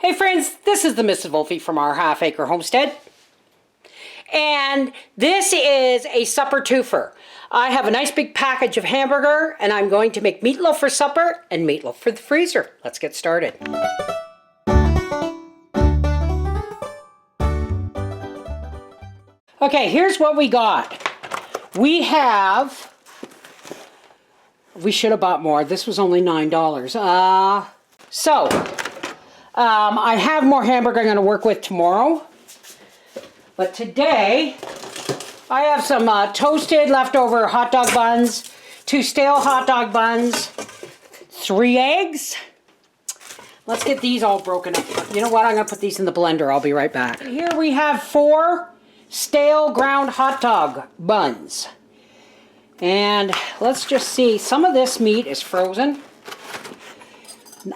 Hey friends, this is the Mrs. Wolfie from our Half Acre Homestead. And this is a supper twofer. I have a nice big package of hamburger and I'm going to make meatloaf for supper and meatloaf for the freezer. Let's get started. Okay, here's what we got. We should have bought more. This was only $9. I have more hamburger I'm going to work with tomorrow. But today, I have some toasted leftover hot dog buns, 2 stale hot dog buns, 3 eggs. Let's get these all broken up. You know what? I'm going to put these in the blender. I'll be right back. Here we have 4 stale ground hot dog buns. And let's just see. Some of this meat is frozen.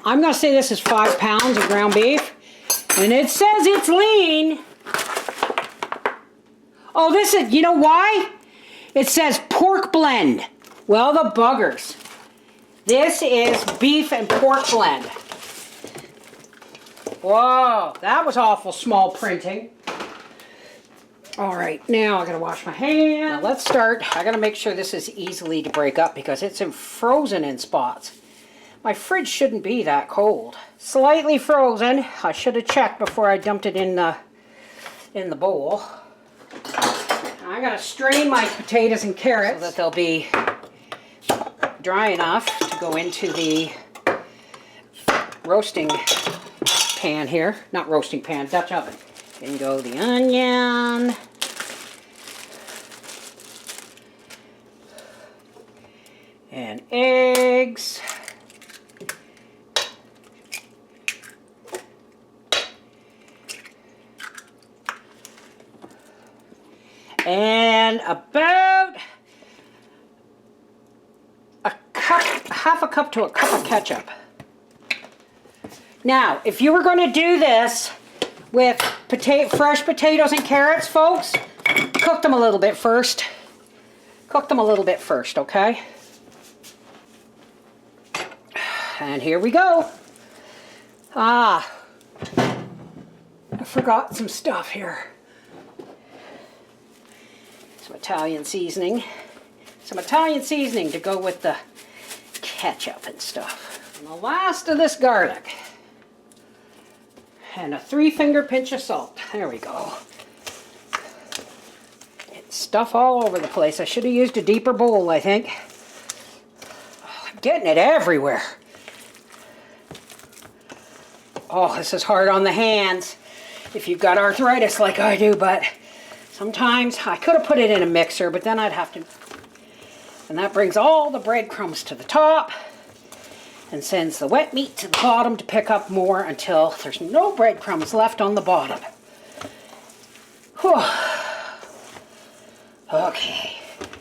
I'm going to say this is 5 pounds of ground beef. And it says it's lean. Oh, this is, you know why? It says pork blend. Well, the buggers. This is beef and pork blend. Whoa, that was awful small printing. All right, now I gotta wash my hands. Now let's start. I gotta make sure this is easily to break up because it's frozen in spots. My fridge shouldn't be that cold. Slightly frozen. I should have checked before I dumped it in the bowl. I gotta strain my potatoes and carrots so that they'll be dry enough to go into the roasting pan here. Not roasting pan, Dutch oven. In go the onion. And eggs. And about a cup, half a cup to a cup of ketchup. Now, if you were going to do this with fresh potatoes and carrots, folks, cook them a little bit first. Cook them a little bit first, okay? And here we go. I forgot some stuff here. Some Italian seasoning. Some Italian seasoning to go with the ketchup and stuff. And the last of this garlic. And a 3-finger pinch of salt. There we go. It's stuff all over the place. I should have used a deeper bowl, I think. Oh, I'm getting it everywhere. Oh, this is hard on the hands if you've got arthritis like I do, but sometimes I could have put it in a mixer, but then I'd have to, and that brings all the breadcrumbs to the top and sends the wet meat to the bottom to pick up more until there's no breadcrumbs left on the bottom. Whew. Okay,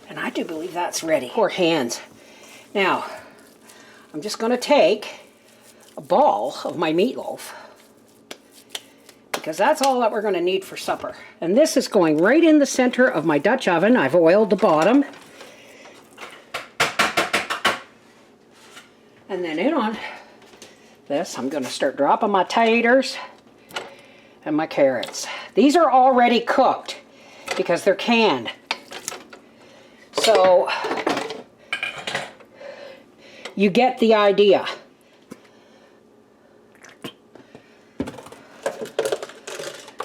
and I do believe that's ready. Poor hands. Now, I'm just going to take a ball of my meatloaf, because that's all that we're going to need for supper. And this is going right in the center of my Dutch oven. I've oiled the bottom. And then in on this, I'm going to start dropping my taters and my carrots. These are already cooked because they're canned. So you get the idea.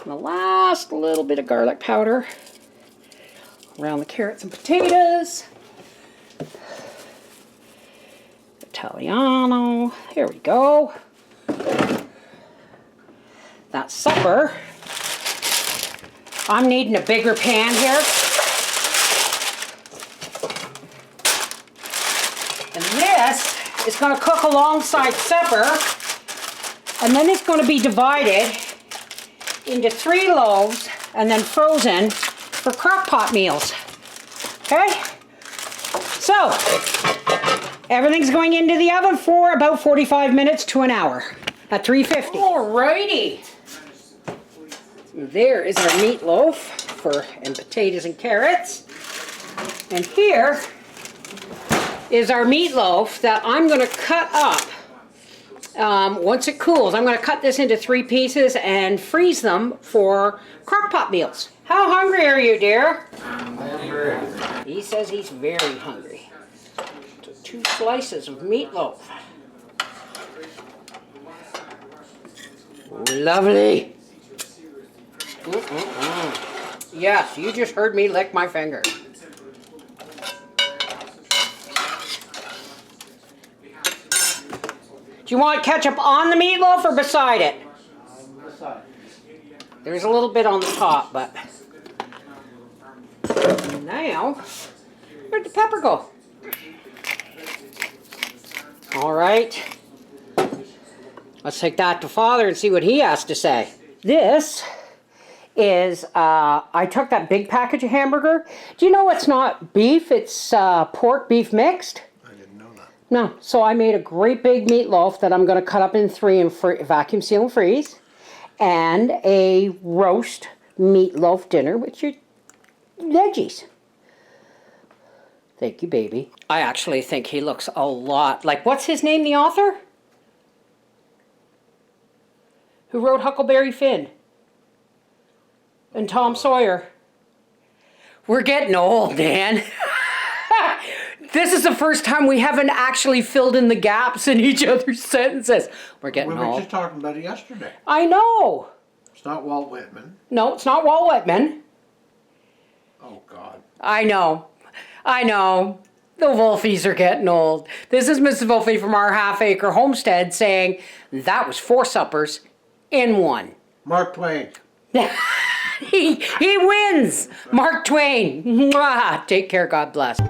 The last little bit of garlic powder around the carrots and potatoes. Italiano. Here we go. That's supper. I'm needing a bigger pan here. And this is going to cook alongside supper. And then it's going to be divided into 3 loaves and then frozen for crock pot meals. Okay? So, everything's going into the oven for about 45 minutes to an hour at 350. Alrighty. There is our meatloaf and potatoes and carrots. And here is our meatloaf that I'm going to cut up Once it cools, I'm going to cut this into 3 pieces and freeze them for crock-pot meals. How hungry are you, dear? He says he's very hungry. So 2 slices of meatloaf. Lovely. Yes, you just heard me lick my finger. Do you want ketchup on the meatloaf or beside it? Beside. There's a little bit on the top, but now, where'd the pepper go? All right. Let's take that to Father and see what he has to say. This is, I took that big package of hamburger. Do you know it's not beef, it's pork beef mixed? I didn't know that. No, so I made a great big meatloaf that I'm going to cut up in 3 and vacuum seal and freeze. And a roast meatloaf dinner with your veggies. Thank you, baby. I actually think he looks a lot like, what's his name, the author? Who wrote Huckleberry Finn? And Tom Sawyer. We're getting old, Dan. This is the first time we haven't actually filled in the gaps in each other's sentences. We're getting We were old. just talking about it yesterday. I know. It's not Walt Whitman. No, it's not Walt Whitman. Oh, God. I know. I know. The Wolfies are getting old. This is Mrs. Wolfie from our half-acre homestead saying, that was 4 suppers in 1. Mark Twain. He wins! Mark Twain. Mwah. Take care. God bless.